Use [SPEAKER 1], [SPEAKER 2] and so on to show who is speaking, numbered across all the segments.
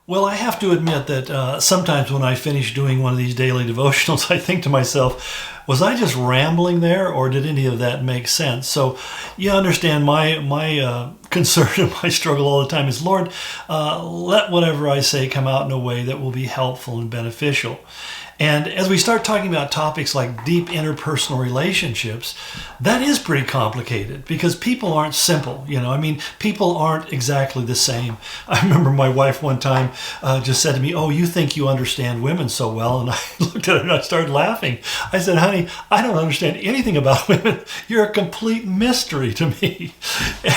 [SPEAKER 1] Well, I have to admit that sometimes when I finish doing one of these daily devotionals, I think to myself, was I just rambling there, or did any of that make sense? So, you understand my concern and my struggle all the time is, Lord, let whatever I say come out in a way that will be helpful and beneficial. And as we start talking about topics like deep interpersonal relationships, that is pretty complicated because people aren't simple. I mean, people aren't exactly the same. I remember my wife one time just said to me, "Oh, you think you understand women so well." And I looked at her and I started laughing. I said, "Honey, I don't understand anything about women. You're a complete mystery to me."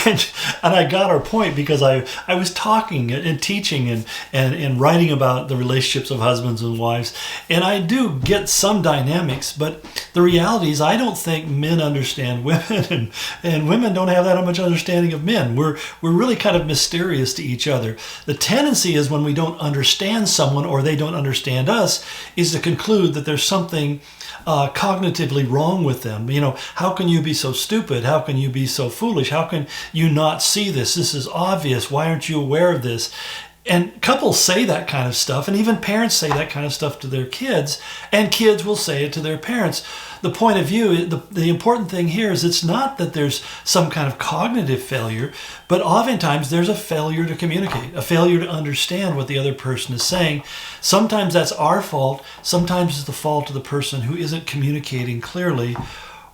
[SPEAKER 1] And I got her point because I was talking and teaching and writing about the relationships of husbands and wives. And I do get some dynamics, but the reality is I don't think men understand women, and women don't have that much understanding of men. We're really kind of mysterious to each other. The tendency is when we don't understand someone or they don't understand us is to conclude that there's something cognitively wrong with them. How can you be so stupid? How can you be so foolish? How can you not see this? This is obvious. Why aren't you aware of this? And couples say that kind of stuff, and even parents say that kind of stuff to their kids, and kids will say it to their parents. The point of view, the important thing here is it's not that there's some kind of cognitive failure, but oftentimes there's a failure to communicate, a failure to understand what the other person is saying. Sometimes that's our fault. Sometimes it's the fault of the person who isn't communicating clearly,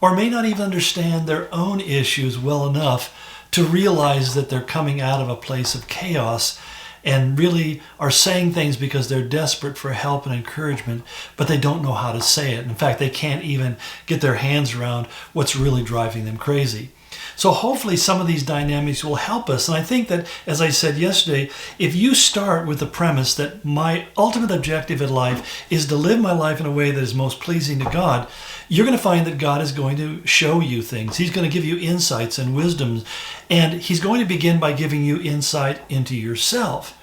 [SPEAKER 1] or may not even understand their own issues well enough to realize that they're coming out of a place of chaos and really are saying things because they're desperate for help and encouragement, but they don't know how to say it. In fact, they can't even get their hands around what's really driving them crazy. So hopefully some of these dynamics will help us. And I think that, as I said yesterday, if you start with the premise that my ultimate objective in life is to live my life in a way that is most pleasing to God, you're going to find that God is going to show you things. He's going to give you insights and wisdoms, and He's going to begin by giving you insight into yourself.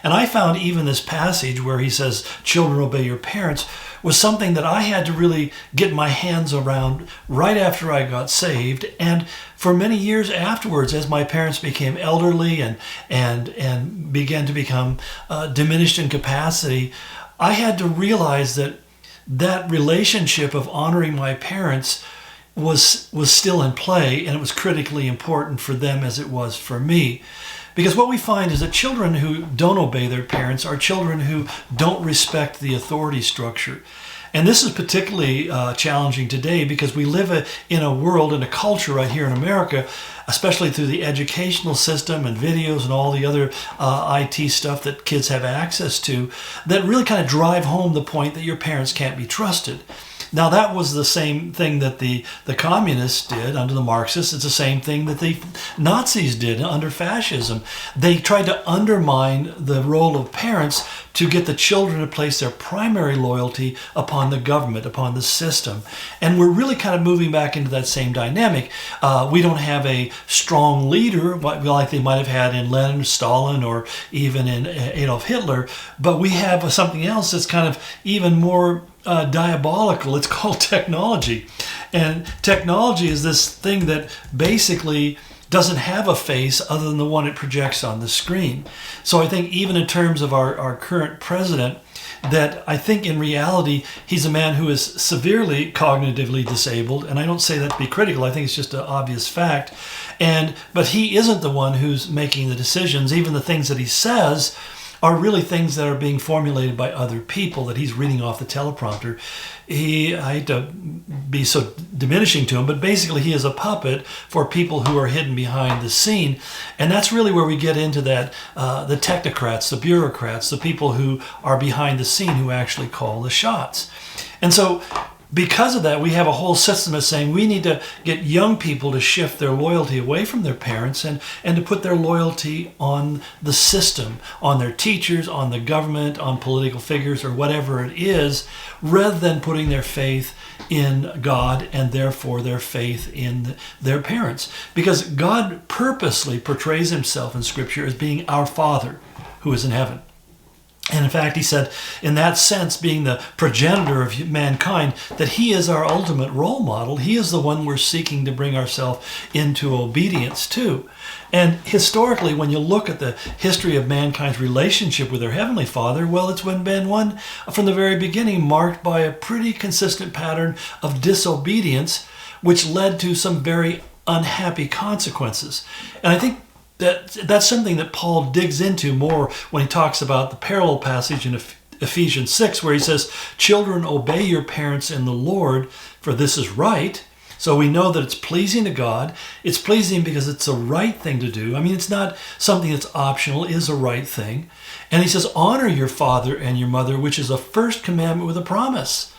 [SPEAKER 1] And I found even this passage where He says, "Children, obey your parents," was something that I had to really get my hands around right after I got saved. And for many years afterwards, as my parents became elderly and began to become diminished in capacity, I had to realize that relationship of honoring my parents was still in play, and it was critically important for them as it was for me. Because what we find is that children who don't obey their parents are children who don't respect the authority structure. And this is particularly challenging today because we live in a world and a culture right here in America, especially through the educational system and videos and all the other IT stuff that kids have access to, that really kind of drive home the point that your parents can't be trusted. Now, that was the same thing that the communists did under the Marxists. It's the same thing that the Nazis did under fascism. They tried to undermine the role of parents to get the children to place their primary loyalty upon the government, upon the system. And we're really kind of moving back into that same dynamic. We don't have a strong leader like they might have had in Lenin, Stalin, or even in Adolf Hitler, but we have something else that's kind of even more diabolical. It's called technology. And technology is this thing that basically doesn't have a face other than the one it projects on the screen. So I think even in terms of our current president, that I think in reality, he's a man who is severely cognitively disabled. And I don't say that to be critical. I think it's just an obvious fact. But he isn't the one who's making the decisions. Even the things that he says are really things that are being formulated by other people that he's reading off the teleprompter. I hate to be so diminishing to him, but basically he is a puppet for people who are hidden behind the scene. And that's really where we get into that, the technocrats, the bureaucrats, the people who are behind the scene who actually call the shots. And so because of that, we have a whole system of saying we need to get young people to shift their loyalty away from their parents and to put their loyalty on the system, on their teachers, on the government, on political figures, or whatever it is, rather than putting their faith in God and therefore their faith in their parents. Because God purposely portrays Himself in Scripture as being our Father who is in heaven. And in fact, he said, in that sense, being the progenitor of mankind, that he is our ultimate role model. He is the one we're seeking to bring ourselves into obedience to. And historically, when you look at the history of mankind's relationship with their Heavenly Father, well, it's been one from the very beginning marked by a pretty consistent pattern of disobedience, which led to some very unhappy consequences. And I think that's something that Paul digs into more when he talks about the parallel passage in Ephesians 6, where he says, "Children, obey your parents in the Lord, for this is right." So we know that it's pleasing to God. It's pleasing because it's the right thing to do. I mean, it's not something that's optional. It is a right thing. And he says, "Honor your father and your mother," which is a first commandment with a promise,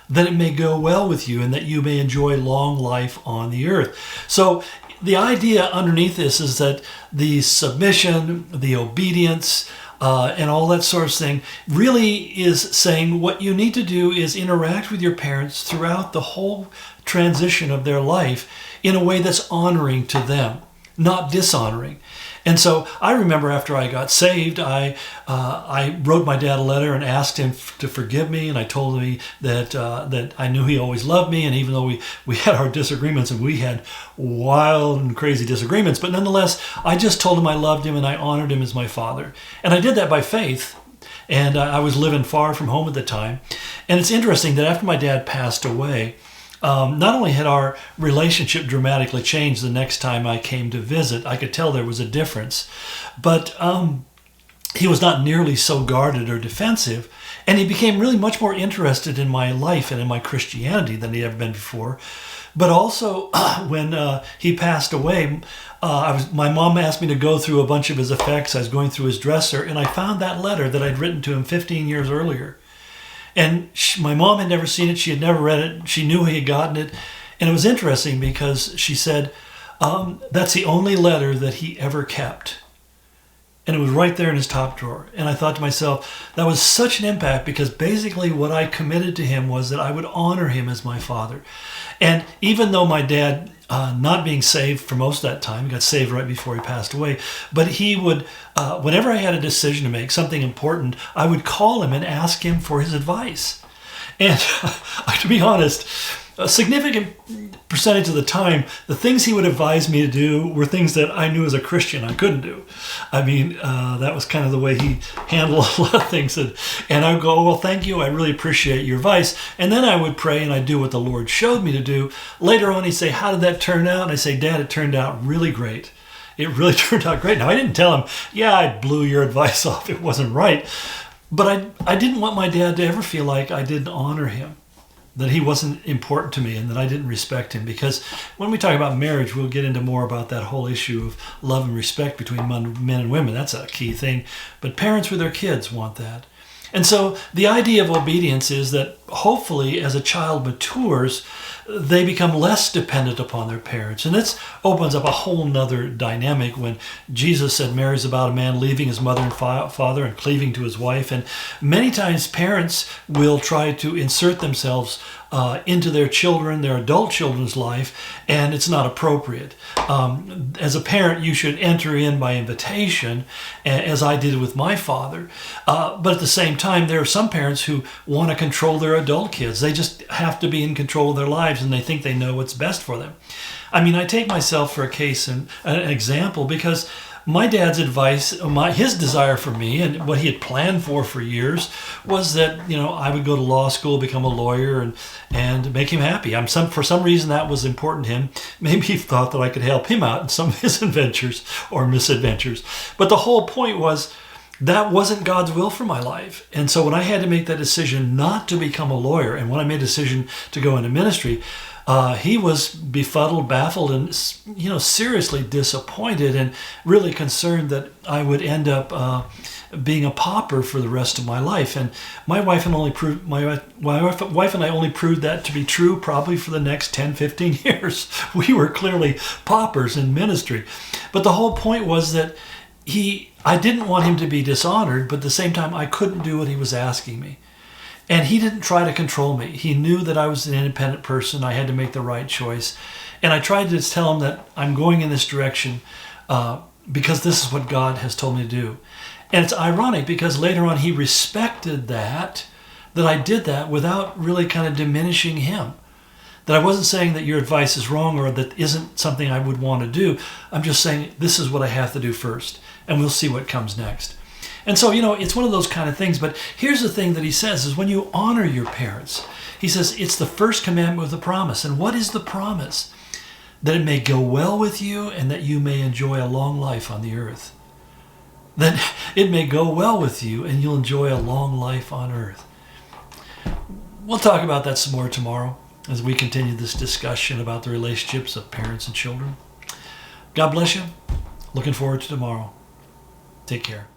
[SPEAKER 1] that it may go well with you and that you may enjoy long life on the earth. So the idea underneath this is that the submission, the obedience, and all that sort of thing really is saying what you need to do is interact with your parents throughout the whole transition of their life in a way that's honoring to them, not dishonoring. And so I remember after I got saved, I wrote my dad a letter and asked him to forgive me, and I told him that I knew he always loved me, and even though we had our disagreements, and we had wild and crazy disagreements, but nonetheless, I just told him I loved him and I honored him as my father. And I did that by faith, and I was living far from home at the time. And it's interesting that after my dad passed away, not only had our relationship dramatically changed the next time I came to visit, I could tell there was a difference, but he was not nearly so guarded or defensive, and he became really much more interested in my life and in my Christianity than he'd ever been before. But also, when he passed away, my mom asked me to go through a bunch of his effects. I was going through his dresser, and I found that letter that I'd written to him 15 years earlier. And my mom had never seen it. She had never read it. She knew he had gotten it. And it was interesting because she said, that's the only letter that he ever kept. And it was right there in his top drawer. And I thought to myself, that was such an impact, because basically what I committed to him was that I would honor him as my father. And even though my dad, not being saved for most of that time, he got saved right before he passed away, but he would, whenever I had a decision to make, something important, I would call him and ask him for his advice. And to be honest, a significant percentage of the time, the things he would advise me to do were things that I knew as a Christian I couldn't do. I mean, that was kind of the way he handled a lot of things. And I would go, well, thank you. I really appreciate your advice. And then I would pray and I'd do what the Lord showed me to do. Later on, he'd say, how did that turn out? And I say, Dad, it turned out really great. It really turned out great. Now, I didn't tell him, yeah, I blew your advice off. It wasn't right. But I didn't want my dad to ever feel like I didn't honor him, that he wasn't important to me, and that I didn't respect him. Because when we talk about marriage, we'll get into more about that whole issue of love and respect between men and women. That's a key thing. But parents with their kids want that. And so the idea of obedience is that hopefully as a child matures, they become less dependent upon their parents. And this opens up a whole nother dynamic when Jesus said marries about a man leaving his mother and father and cleaving to his wife. And many times parents will try to insert themselves into their children, their adult children's life, and it's not appropriate. As a parent, you should enter in by invitation, as I did with my father. But at the same time, there are some parents who want to control their adult kids. They just have to be in control of their lives, and they think they know what's best for them. I mean, I take myself for a case and an example, because my dad's advice, his desire for me, and what he had planned for years, was that I would go to law school, become a lawyer, and make him happy. For some reason that was important to him. Maybe he thought that I could help him out in some of his adventures or misadventures. But the whole point was that wasn't God's will for my life. And so when I had to make that decision not to become a lawyer, and when I made a decision to go into ministry, he was befuddled, baffled, and seriously disappointed, and really concerned that I would end up being a pauper for the rest of my life. And my wife and I only proved that to be true probably for the next 10, 15 years. We were clearly paupers in ministry. But the whole point was that I didn't want him to be dishonored, but at the same time I couldn't do what he was asking me. And he didn't try to control me. He knew that I was an independent person. I had to make the right choice. And I tried to tell him that I'm going in this direction because this is what God has told me to do. And it's ironic because later on he respected that I did that without really kind of diminishing him. That I wasn't saying that your advice is wrong or that isn't something I would want to do. I'm just saying this is what I have to do first, and we'll see what comes next. And so, it's one of those kind of things. But here's the thing that he says is when you honor your parents, he says it's the first commandment with a promise. And what is the promise? That it may go well with you and that you may enjoy a long life on the earth. That it may go well with you and you'll enjoy a long life on earth. We'll talk about that some more tomorrow as we continue this discussion about the relationships of parents and children. God bless you. Looking forward to tomorrow. Take care.